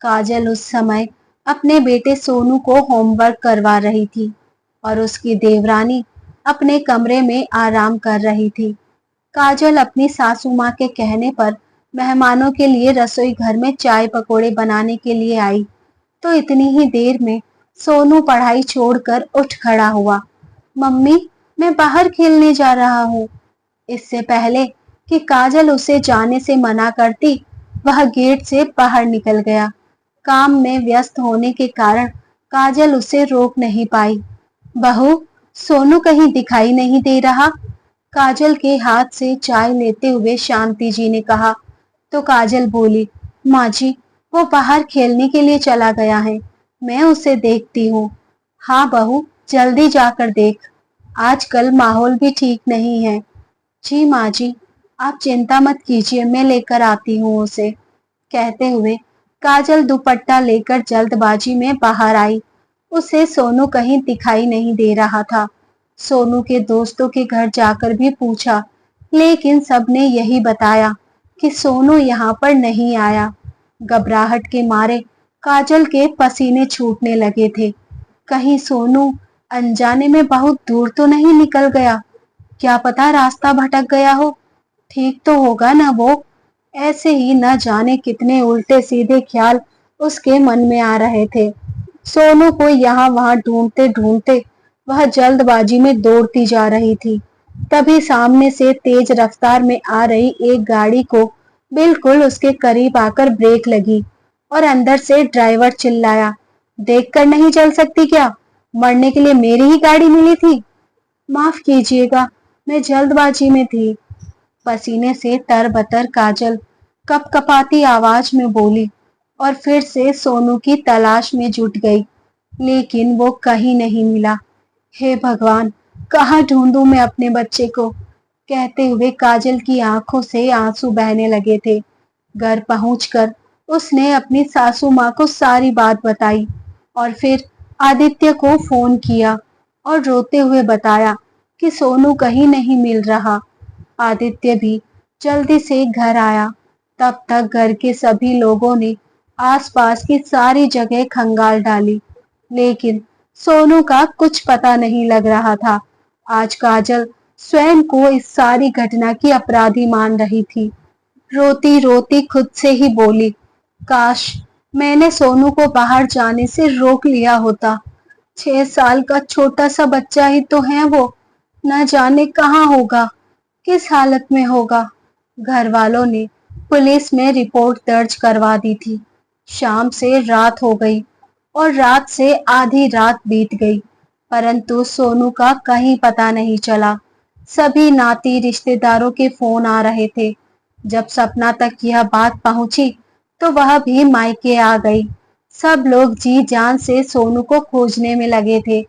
काजल उस समय अपने बेटे सोनू को होमवर्क करवा रही थी और उसकी देवरानी अपने कमरे में आराम कर रही थी। काजल अपनी सासू माँ के कहने पर मेहमानों के लिए रसोई घर में चाय पकोड़े बनाने के लिए आई, तो इतनी ही देर में सोनू पढ़ाई छोड़कर उठ खड़ा हुआ। मम्मी, मैं बाहर खेलने जा रहा हूँ। इससे पहले कि काजल उसे जाने से मना करती, वह गेट से बाहर निकल गया। काम में व्यस्त होने के कारण काजल उसे रोक नहीं पाई। बहू, सोनू कहीं दिखाई नहीं दे रहा? काजल के हाथ से चाय लेते हुए शांति जी ने कहा। तो काजल बोली, माँ जी, वो बाहर खेलने के लिए चला गया है, मैं उसे देखती हूँ। हाँ बहू, जल्दी जाकर देख। आजकल माहौल भी ठीक नहीं है। जी माँ जी, आप चिंता मत कीजिए, मैं लेकर आती हूँ उसे। कहते हुए काजल दुपट्टा लेकर जल्दबाजी में बाहर आई। उसे सोनू कहीं दिखाई नहीं दे रहा था। सोनू के दोस्तों के घर जाकर भी पूछा, लेकिन सबने यही बताया कि सोनू यहाँ पर नहीं आया। घबराहट के मारे काजल के पसीने छूटने लगे थे। कहीं सोनू अनजाने में बहुत दूर तो नहीं निकल गया। क्या पता रास्ता भटक गया हो। ठीक तो होगा ना वो। ऐसे ही न जाने कितने उल्टे सीधे ख्याल उसके मन में आ रहे थे। सोनू को यहाँ वहां ढूंढते ढूंढते वह जल्दबाजी में दौड़ती जा रही थी। तभी सामने से तेज रफ्तार में आ रही एक गाड़ी को बिल्कुल उसके करीब आकर ब्रेक लगी और अंदर से ड्राइवर चिल्लाया, देखकर नहीं चल सकती क्या? मरने के लिए मेरी ही गाड़ी मिली थी। माफ कीजिएगा, मैं जल्दबाजी में थी। पसीने से तरबतर काजल कपकपाती आवाज में बोली और फिर से सोनू की तलाश में जुट गई, लेकिन वो कहीं नहीं मिला। हे भगवान, कहाँ ढूंढूं मैं अपने बच्चे को? कहते हुए काजल की आंखों से आंसू बहने लगे थे। घर पहुंचकर उसने अपनी सासू माँ को सारी बात बताई और फिर आदित्य को फोन किया और रोते हुए बताया कि सोनू कहीं नहीं मिल रहा। आदित्य भी जल्दी से घर आया। तब तक घर के सभी लोगों ने आसपास की सारी जगह खंगाल डाली, लेकिन सोनू का कुछ पता नहीं लग रहा था। आज काजल स्वयं को इस सारी घटना की अपराधी मान रही थी। रोती रोती खुद से ही बोली, काश मैंने सोनू को बाहर जाने से रोक लिया होता। 6 साल का छोटा सा बच्चा ही तो है वो। न जाने कहाँ होगा, किस हालत में होगा। घर वालों ने पुलिस में रिपोर्ट दर्ज करवा दी थी। शाम से रात हो गई और रात से आधी रात बीत गई, परंतु सोनू का कहीं पता नहीं चला। सभी नाती रिश्तेदारों के फोन आ रहे थे। जब सपना तक यह बात पहुंची तो वह भी मायके आ गई। सब लोग जी जान से सोनू को खोजने में लगे थे,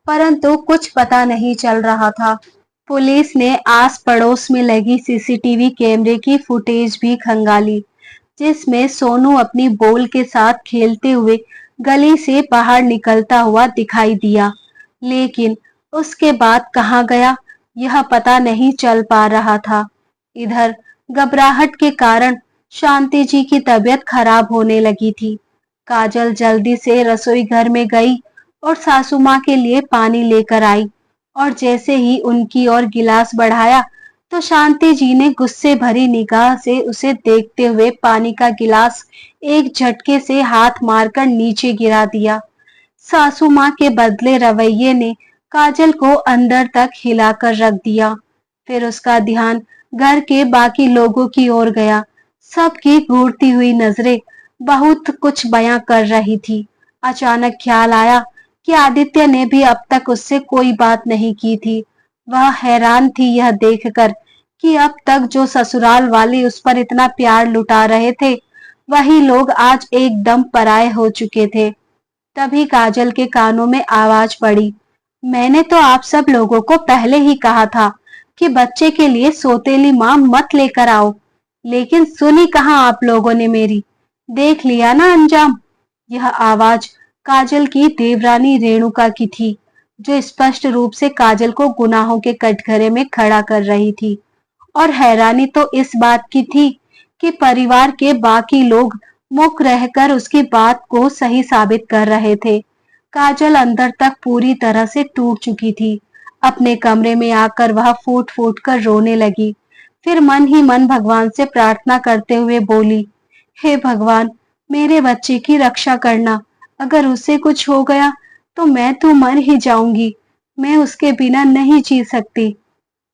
परंतु कुछ पता नहीं चल रहा था। पुलिस ने आस पड़ोस में लगी सीसीटीवी कैमरे की फुटेज भी खंगाली, जिसमें सोनू अपनी बॉल के साथ खेलते हुए गली से बाहर निकलता हुआ दिखाई दिया, लेकिन उसके बाद कहाँ गया यह पता नहीं चल पा रहा था। इधर घबराहट के कारण शांति जी की तबीयत खराब होने लगी थी। काजल जल्दी से रसोई घर में गई और सासू माँ के लिए पानी लेकर आई और जैसे ही उनकी ओर गिलास बढ़ाया तो शांति जी ने गुस्से भरी निगाह से उसे देखते हुए पानी का गिलास एक झटके से हाथ मारकर नीचे गिरा दिया। सासू माँ के बदले रवैये ने काजल को अंदर तक हिलाकर रख दिया। फिर उसका ध्यान घर के बाकी लोगों की ओर गया। सबकी घूरती हुई नजरें बहुत कुछ बयां कर रही थी। अचानक ख्याल आया कि आदित्य ने भी अब तक उससे कोई बात नहीं की थी। वह हैरान थी यह देखकर कि अब तक जो ससुराल वाले उस पर इतना प्यार लुटा रहे थे, वही लोग आज एकदम पराये हो चुके थे। तभी काजल के कानों में आवाज पड़ी, मैंने तो आप सब लोगों को पहले ही कहा था कि बच्चे के लिए सौतेली माँ मत लेकर आओ, लेकिन सुनी कहाँ आप लोगों ने मेरी। देख लिया ना अंजाम। यह आवाज काजल की देवरानी रेणुका की थी, जो स्पष्ट रूप से काजल को गुनाहों के कटघरे में खड़ा कर रही थी। और हैरानी तो इस बात की थी कि परिवार के बाकी लोग मूक रहकर उसकी बात को सही साबित कर रहे थे। काजल अंदर तक पूरी तरह से टूट चुकी थी। अपने कमरे में आकर वह फूट फूट कर रोने लगी। फिर मन ही मन भगवान से प्रार्थना करते हुए बोली, हे भगवान, मेरे बच्चे की रक्षा करना। अगर उसे कुछ हो गया तो मैं तो मर ही जाऊंगी। मैं उसके बिना नहीं जी सकती।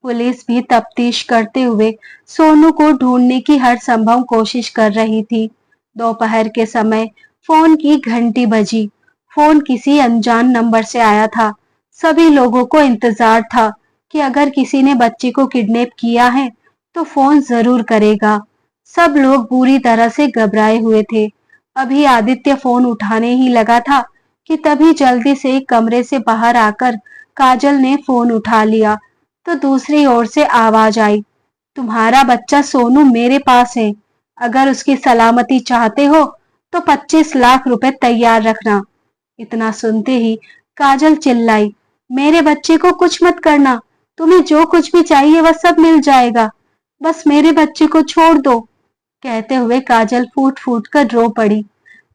पुलिस भी तफ्तीश करते हुए सोनू को ढूंढने की हर संभव कोशिश कर रही थी। दोपहर के समय फोन की घंटी बजी। फोन किसी अनजान नंबर से आया था। सभी लोगों को इंतजार था कि अगर किसी ने बच्चे को किडनैप किया है तो फोन जरूर करेगा। सब लोग बुरी तरह से घबराए हुए थे। अभी आदित्य फोन उठाने ही लगा था कि तभी जल्दी से कमरे से बाहर आकर काजल ने फोन उठा लिया तो दूसरी ओर से आवाज आई, तुम्हारा बच्चा सोनू मेरे पास है। अगर उसकी सलामती चाहते हो तो 25 लाख रुपए तैयार रखना। इतना सुनते ही काजल चिल्लाई, मेरे बच्चे को कुछ मत करना, तुम्हें जो कुछ भी चाहिए वह सब मिल जाएगा, बस मेरे बच्चे को छोड़ दो। कहते हुए काजल फूट फूट कर रो पड़ी।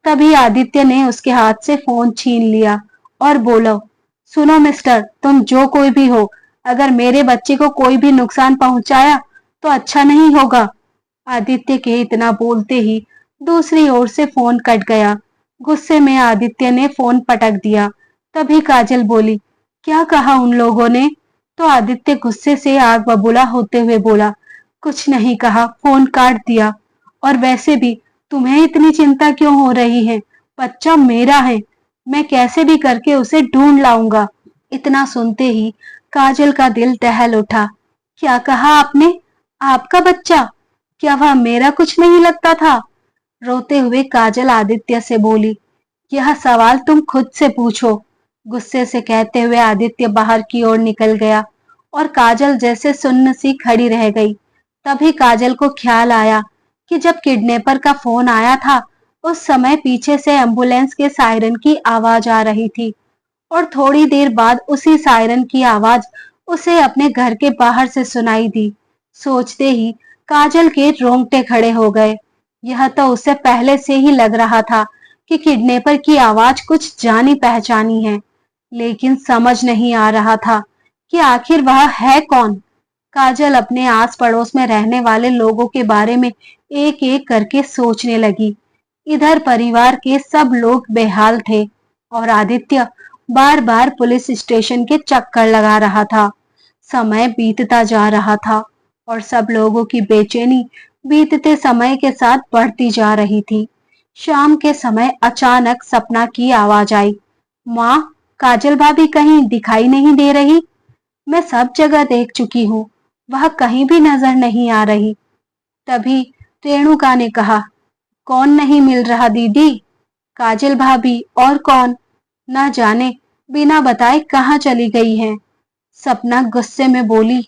तभी आदित्य ने उसके हाथ से फोन छीन लिया और बोला, सुनो मिस्टर, तुम जो कोई भी हो, अगर मेरे बच्चे को कोई भी नुकसान पहुंचाया तो अच्छा नहीं होगा। आदित्य के इतना बोलते ही दूसरी ओर से फोन कट गया। गुस्से में आदित्य ने फोन पटक दिया। तभी काजल बोली, क्या कहा उन लोगों ने? तो आदित्य गुस्से से आग बबूला होते हुए बोला, कुछ नहीं कहा, फोन काट दिया। और वैसे भी तुम्हें इतनी चिंता क्यों हो रही है? बच्चा मेरा है, मैं कैसे भी करके उसे ढूंढ लाऊंगा। इतना सुनते ही काजल का दिल दहल उठा। क्या कहा आपने? आपका बच्चा? क्या वह मेरा कुछ नहीं लगता था? रोते हुए काजल आदित्य से बोली, यह सवाल तुम खुद से पूछो। गुस्से से कहते हुए आदित्य बाहर की ओर निकल गया और काजल जैसे सुन्न सी खड़ी रह गई। तभी काजल को ख्याल आया कि जब किडनैपर का फोन आया था उस समय पीछे से एम्बुलेंस के सायरन की आवाज आ रही थी और थोड़ी देर बाद उसी सायरन की आवाज उसे अपने घर के बाहर से सुनाई दी। सोचते ही काजल के रोंगटे खड़े हो गए। यह तो उसे पहले से ही लग रहा था कि किडनैपर की आवाज कुछ जानी पहचानी है, लेकिन समझ नहीं आ रहा था कि आखिर वह है कौन। काजल अपने आस पड़ोस में रहने वाले लोगों के बारे में एक एक करके सोचने लगी। इधर परिवार के सब लोग बेहाल थे और आदित्य बार बार पुलिस स्टेशन के चक्कर लगा रहा था। समय बीतता जा रहा था और सब लोगों की बेचैनी बीतते समय के साथ बढ़ती जा रही थी। शाम के समय अचानक सपना की आवाज आई, माँ, काजल भाभी कहीं दिखाई नहीं दे रही। मैं सब जगह देख चुकी हूँ, वह कहीं भी नजर नहीं आ रही। तभी रेणुका ने कहा, कौन नहीं मिल रहा दीदी? काजल भाभी और कौन? ना जाने बिना बताए कहाँ चली गई हैं। सपना गुस्से में बोली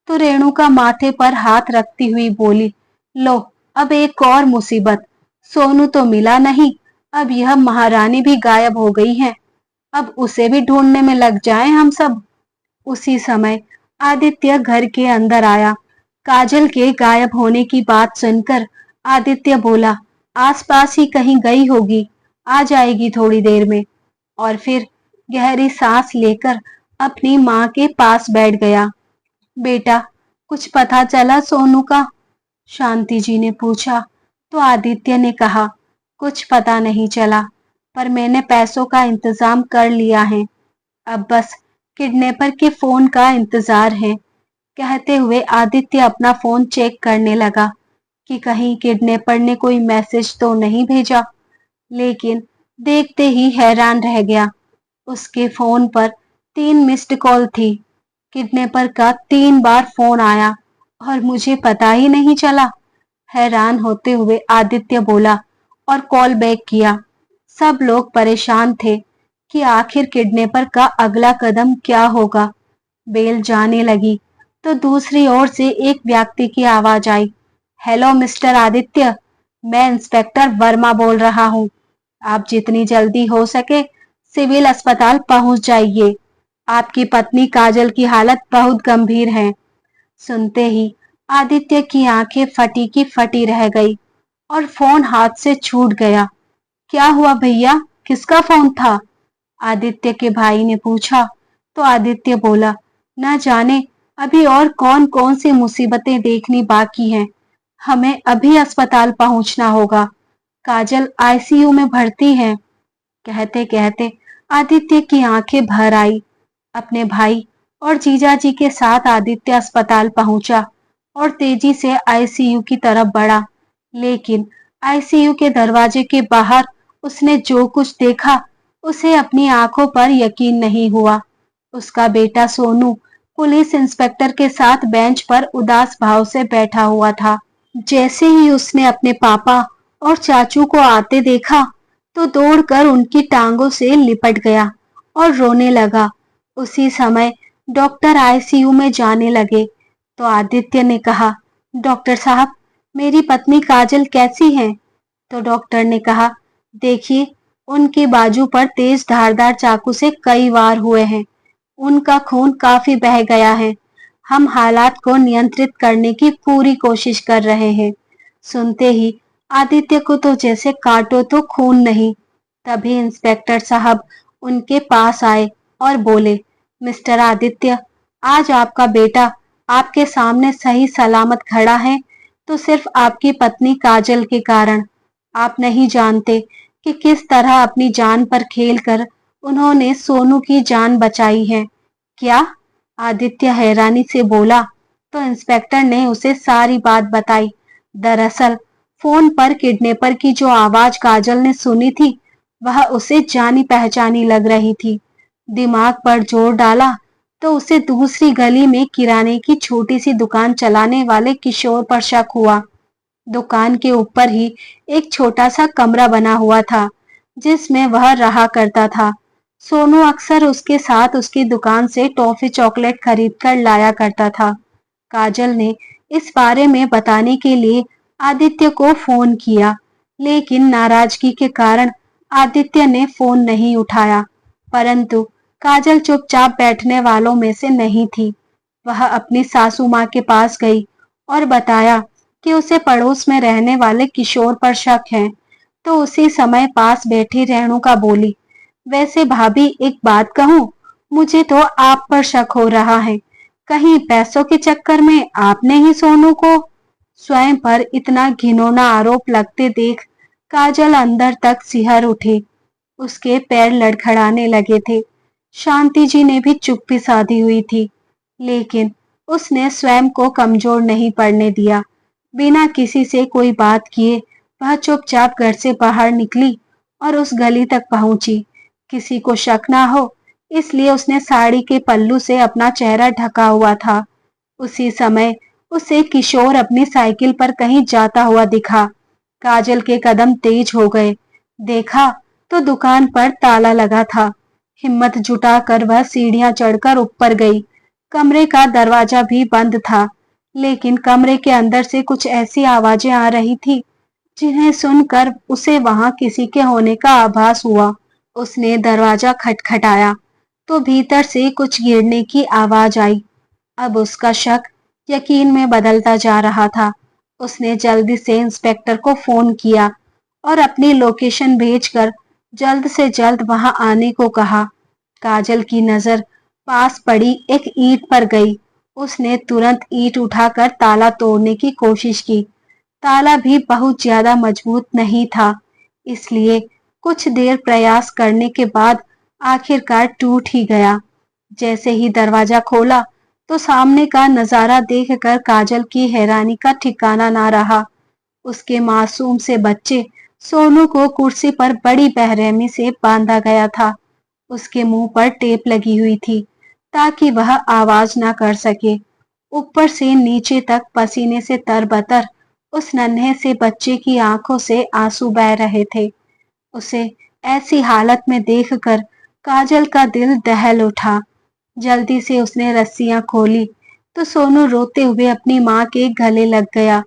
तो रेणुका माथे पर हाथ रखती हुई बोली, लो, अब एक और मुसीबत। सोनू तो मिला नहीं, अब यह महारानी भी गायब हो गई है। अब उसे भी ढूंढने में लग जाएं हम सब। उसी समय आदित्य घर के अंदर आया। काजल के गायब होने की बात सुनकर आदित्य बोला, आसपास ही कहीं गई होगी, आ जाएगी थोड़ी देर में। और फिर गहरी सांस लेकर अपनी माँ के पास बैठ गया। बेटा, कुछ पता चला सोनू का? शांति जी ने पूछा। तो आदित्य ने कहा, कुछ पता नहीं चला, पर मैंने पैसों का इंतजाम कर लिया है। अब बस किडनैपर के फोन का इंतजार है। कहते हुए आदित्य अपना फोन चेक करने लगा कि कहीं किडनैपर ने कोई मैसेज तो नहीं भेजा, लेकिन देखते ही हैरान रह गया। उसके फोन पर 3 मिस्ड कॉल थी। किडनैपर का 3 बार फोन आया और मुझे पता ही नहीं चला। हैरान होते हुए आदित्य बोला और कॉल बैक किया। सब लोग परेशान थे कि आखिर किडनैपर का अगला कदम क्या होगा। बेल जाने लगी तो दूसरी ओर से एक व्यक्ति की आवाज आई, हेलो मिस्टर आदित्य, मैं इंस्पेक्टर वर्मा बोल रहा हूँ। आप जितनी जल्दी हो सके सिविल अस्पताल पहुंच जाइए। आपकी पत्नी काजल की हालत बहुत गंभीर है। सुनते ही आदित्य की आंखें फटी की फटी रह गई और फोन हाथ से छूट गया। क्या हुआ भैया, किसका फोन था? आदित्य के भाई ने पूछा। तो आदित्य बोला, न जाने अभी और कौन कौन सी मुसीबतें देखनी बाकी हैं। हमें अभी अस्पताल पहुंचना होगा। काजल आईसीयू में भर्ती है। कहते कहते आदित्य की आंखें भर आई। अपने भाई और जीजाजी के साथ आदित्य अस्पताल पहुंचा और तेजी से आईसीयू की तरफ बढ़ा। लेकिन आईसीयू के दरवाजे के बाहर उसने जो कुछ देखा उसे अपनी आंखों पर यकीन नहीं हुआ। उसका बेटा सोनू पुलिस इंस्पेक्टर के साथ बेंच पर उदास भाव से बैठा हुआ था। जैसे ही उसने अपने पापा और चाचू को आते देखा तो दौड़कर उनकी टांगों से लिपट गया और रोने लगा। उसी समय डॉक्टर आईसीयू में जाने लगे तो आदित्य ने कहा, डॉक्टर साहब, मेरी पत्नी काजल कैसी है? तो डॉक्टर ने कहा, देखिए, उनके बाजू पर तेज धारदार चाकू से कई वार हुए हैं। उनका खून काफी बह गया है। हम हालात को नियंत्रित करने की पूरी कोशिश कर रहे हैं। सुनते ही आदित्य को तो जैसे काटो तो खून नहीं। तभी इंस्पेक्टर साहब उनके पास आए और बोले, मिस्टर आदित्य, आज आपका बेटा आपके सामने सही सलामत खड़ा है तो सिर्फ आपकी पत्नी काजल के कारण। आप नहीं जानते कि किस तरह अपनी जान पर खेलकर उन्होंने सोनू की जान बचाई है। क्या? आदित्य हैरानी से बोला। तो इंस्पेक्टर ने उसे सारी बात बताई। दरअसल फोन पर किडनैपर की जो आवाज काजल ने सुनी थी वह उसे जानी पहचानी लग रही थी। दिमाग पर जोर डाला तो उसे दूसरी गली में किराने की छोटी सी दुकान चलाने वाले किशोर पर शक हुआ। दुकान के ऊपर ही एक छोटा सा कमरा बना हुआ था जिसमें वह रहा करता था। सोनू अक्सर उसके साथ उसकी दुकान से टॉफी चॉकलेट खरीद कर लाया करता था। काजल ने इस बारे में बताने के लिए आदित्य को फोन किया, लेकिन नाराजगी के कारण आदित्य ने फोन नहीं उठाया। परंतु काजल चुपचाप बैठने वालों में से नहीं थी। वह अपनी सासू माँ के पास गई और बताया कि उसे पड़ोस में रहने वाले किशोर पर शक है। तो उसी समय पास बैठी रेणुका बोली, वैसे भाभी, एक बात कहूँ, मुझे तो आप पर शक हो रहा है। कहीं पैसों के चक्कर में आपने ही सोनू को? स्वयं पर इतना घिनौना आरोप लगते देख काजल अंदर तक सिहर उठी। उसके पैर लड़खड़ाने लगे थे। शांति जी ने भी चुप्पी साधी हुई थी, लेकिन उसने स्वयं को कमजोर नहीं पड़ने दिया। बिना किसी से कोई बात किए वह चुपचाप घर से बाहर निकली और उस गली तक पहुंची। किसी को शक ना हो इसलिए उसने साड़ी के पल्लू से अपना चेहरा ढका हुआ था। उसी समय उसे किशोर अपनी साइकिल पर कहीं जाता हुआ दिखा। काजल के कदम तेज हो गए। देखा तो दुकान पर ताला लगा था। हिम्मत जुटाकर वह सीढ़ियां चढ़कर ऊपर गई। कमरे का दरवाजा भी बंद था, लेकिन कमरे के अंदर से कुछ ऐसी आवाजें आ रही थी जिन्हें सुनकर उसे वहां किसी के होने का आभास हुआ। उसने दरवाजा खटखटाया तो भीतर से कुछ गिरने की आवाज आई। अब उसका शक यकीन में बदलता जा रहा था। उसने जल्दी से इंस्पेक्टर को फोन किया और अपनी लोकेशन भेजकर जल्द से जल्द वहां आने को कहा। काजल की नजर पास पड़ी एक ईंट पर गई। उसने तुरंत ईंट उठाकर ताला तोड़ने की कोशिश की। ताला भी बहुत ज्यादा मजबूत नहीं था, इसलिए कुछ देर प्रयास करने के बाद आखिरकार टूट ही गया। जैसे ही दरवाजा खोला तो सामने का नजारा देखकर काजल की हैरानी का ठिकाना ना रहा। उसके मासूम से बच्चे सोनू को कुर्सी पर बड़ी बेरहमी से बांधा गया था। उसके मुंह पर टेप लगी हुई थी ताकि वह आवाज ना कर सके। ऊपर से नीचे तक पसीने से तरबतर उस नन्हे से बच्चे की आंखों से आंसू बह रहे थे। उसे ऐसी हालत में देखकर काजल का दिल दहल उठा। जल्दी से उसने रस्सियां खोली तो सोनू रोते हुए अपनी माँ के गले लग गया।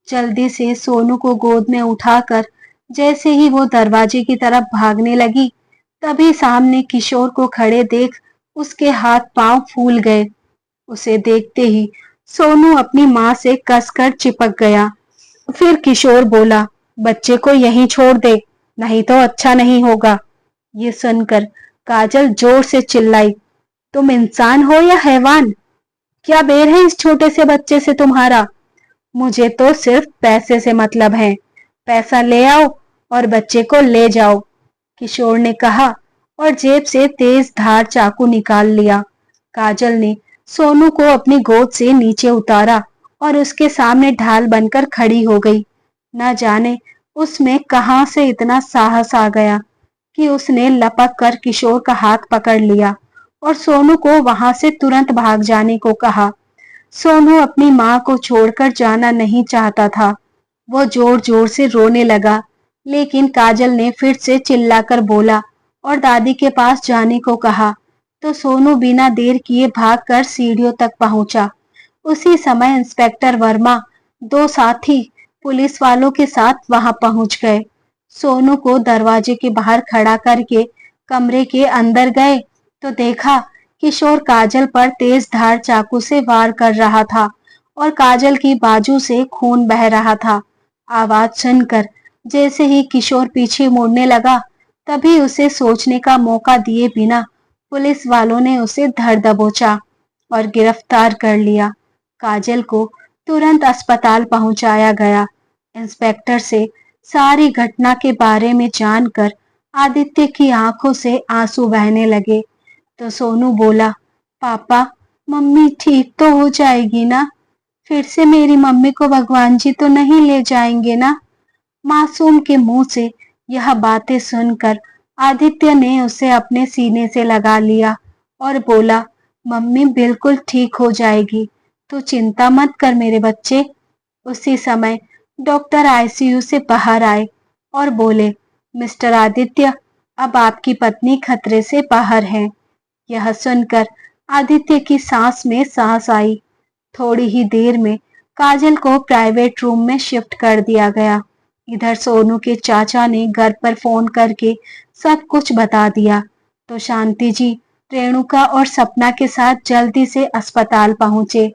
जल्दी से सोनू को गोद में उठाकर जैसे ही वो दरवाजे की तरफ भागने लगी, तभी सामने किशोर को खड़े देख उसके हाथ पांव फूल गए। उसे देखते ही सोनू अपनी माँ से कसकर चिपक गया। फिर किशोर बोला, बच्चे को यहीं छोड़ दे, नहीं तो अच्छा नहीं होगा। ये सुनकर काजल जोर से चिल्लाई, तुम इंसान हो या हैवान? क्या बैर है इस छोटे से बच्चे से तुम्हारा? मुझे तो सिर्फ पैसे से मतलब है। पैसा ले आओ और बच्चे को ले जाओ, किशोर ने कहा और जेब से तेज धार चाकू निकाल लिया। काजल ने सोनू को अपनी गोद से नीचे उतारा और उसके सामने ढाल बनकर खड़ी हो गई। न जाने उसमें कहां से इतना साहस आ गया कि उसने लपक कर किशोर का हाथ पकड़ लिया और सोनू को वहां से तुरंत भाग जाने को कहा। सोनू अपनी माँ को छोड़कर जाना नहीं चाहता था। वो जोर जोर से रोने लगा, लेकिन काजल ने फिर से चिल्लाकर बोला और दादी के पास जाने को कहा। तो सोनू बिना देर किए भागकर सीढ़ियों तक पहुंचा। उसी समय इंस्पेक्टर वर्मा दो साथी पुलिस वालों के साथ वहां पहुंच गए। सोनू को दरवाजे के बाहर खड़ा करके कमरे के अंदर गए तो देखा किशोर काजल पर तेज धार चाकू से वार कर रहा था और काजल की बाजू से खून बह रहा था। आवाज सुनकर जैसे ही किशोर पीछे मुड़ने लगा, तभी उसे सोचने का मौका दिए बिना पुलिस वालों ने उसे धर दबोचा और गिरफ्तार कर लिया। काजल को तुरंत अस्पताल पहुंचाया गया। इंस्पेक्टर से सारी घटना के बारे में जानकर आदित्य की आंखों से आंसू बहने लगे। तो सोनू बोला, पापा, मम्मी ठीक तो हो जाएगी ना? फिर से मेरी मम्मी को भगवान जी तो नहीं ले जाएंगे ना? मासूम के मुंह से यह बातें सुनकर आदित्य ने उसे अपने सीने से लगा लिया और बोला, मम्मी बिल्कुल ठीक हो जाएगी, तू चिंता मत कर मेरे बच्चे। उसी समय डॉक्टर आईसीयू से बाहर आए और बोले, मिस्टर आदित्य, अब आपकी पत्नी खतरे से बाहर है। यह सुनकर आदित्य की सांस में सांस आई। थोड़ी ही देर में काजल को प्राइवेट रूम में शिफ्ट कर दिया गया। इधर सोनू के चाचा ने घर पर फोन करके सब कुछ बता दिया। तो शांति जी रेणुका और सपना के साथ जल्दी से अस्पताल पहुंचे।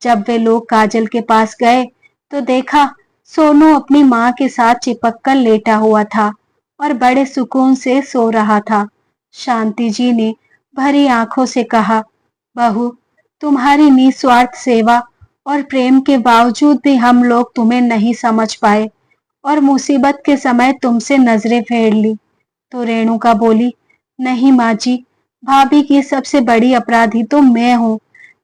जब वे लोग काजल के पास गए तो देखा सोनू अपनी माँ के साथ चिपक कर लेटा हुआ था और बड़े सुकून से सो रहा था। शांति जी ने भरी आंखों से कहा, बहू, तुम्हारी निस्वार्थ सेवा और प्रेम के बावजूद भी हम लोग तुम्हें नहीं समझ पाए और मुसीबत के समय तुमसे नजरें फेर ली। तो रेणुका बोली, नहीं माँ जी, भाभी की सबसे बड़ी अपराधी तो मैं हूँ,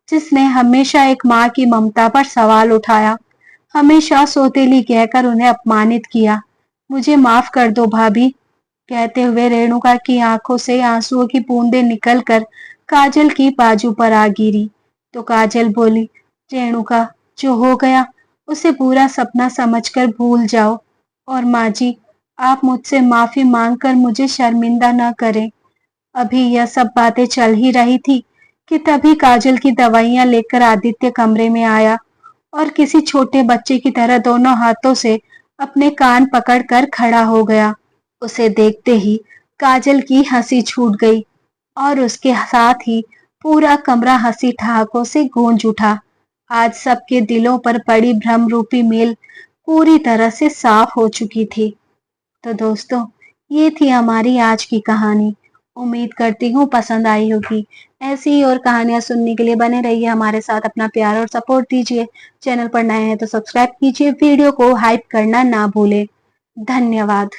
जिसने हमेशा एक माँ की ममता पर सवाल उठाया, हमेशा सौतेली कहकर उन्हें अपमानित किया। मुझे माफ कर दो भाभी। कहते हुए रेणुका की आंखों से आंसुओं की बूंदें निकलकर काजल की बाजू पर आ गिरी। तो काजल बोली, रेणुका, जो हो गया उसे बुरा सपना समझकर भूल जाओ और माँ जी, आप मुझसे माफी मांगकर मुझे शर्मिंदा न करें। अभी यह सब बातें चल ही रही थी कि तभी काजल की दवाइयां लेकर आदित्य कमरे में आया और किसी छोटे बच्चे की तरह दोनों हाथों से अपने कान पकड़कर खड़ा हो गया। उसे देखते ही काजल की हंसी छूट गई और उसके साथ ही पूरा कमरा हंसी ठहाकों से गूंज उठा। आज सबके दिलों पर पड़ी भ्रम रूपी मेल पूरी तरह से साफ हो चुकी थी। तो दोस्तों, ये थी हमारी आज की कहानी। उम्मीद करती हूँ पसंद आई होगी। ऐसी ही और कहानियां सुनने के लिए बने रहिए हमारे साथ, अपना प्यार और सपोर्ट दीजिए। चैनल पर नए हैं तो सब्सक्राइब कीजिए, वीडियो को हाइप करना ना भूलें। धन्यवाद।